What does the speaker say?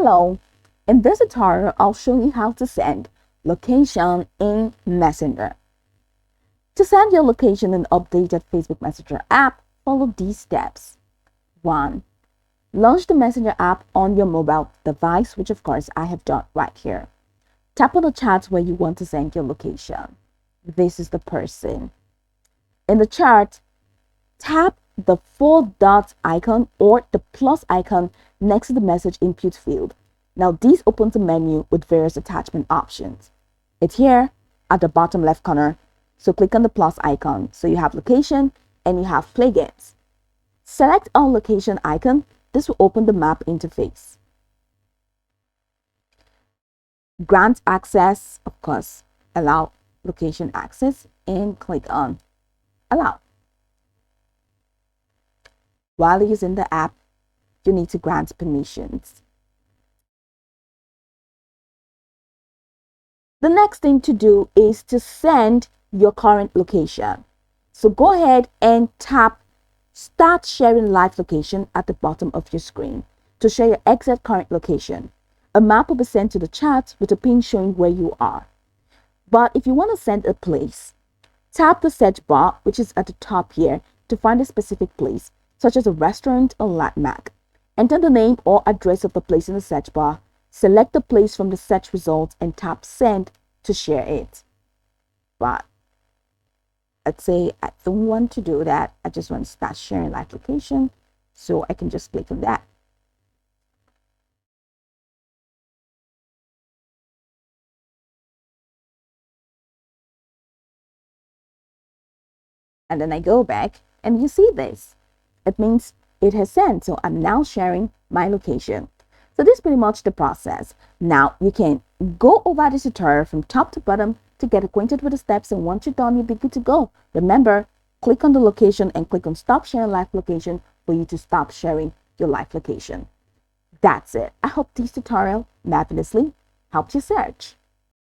Hello, in this tutorial, I'll show you how to send location in Messenger. To send your location in updated Facebook Messenger app, follow these steps. 1. Launch the Messenger app on your mobile device, which of course I have done right here. Tap on the chat where you want to send your location. This is the person. In the chart, tap the 4 dot icon or the plus icon next to the message input field. Now this opens a menu with various attachment options. It's here at the bottom left corner, so click on the plus icon. So you have location and you have play games. Select on location icon. This will open the map interface. Grant access, of course, allow location access and click on allow. While using the app, you need to grant permissions. The next thing to do is to send your current location. So go ahead and tap Start Sharing Live Location at the bottom of your screen to share your exact current location. A map will be sent to the chat with a pin showing where you are. But if you want to send a place, tap the search bar, which is at the top here, to find a specific place, such as a restaurant or landmark. Enter the name or address of the place in the search bar. Select the place from the search results and tap Send to share it. But let's say I don't want to do that. I just want to start sharing live location, so I can just click on that. And then I go back and you see this. It means it has sent, so I'm now sharing my location. So this is pretty much the process. Now you can go over this tutorial from top to bottom to get acquainted with the steps, and once you're done, you'll be good to go. Remember, click on the location and click on Stop Sharing Live Location for you to stop sharing your live location. That's it. I hope this tutorial marvelously helped you search.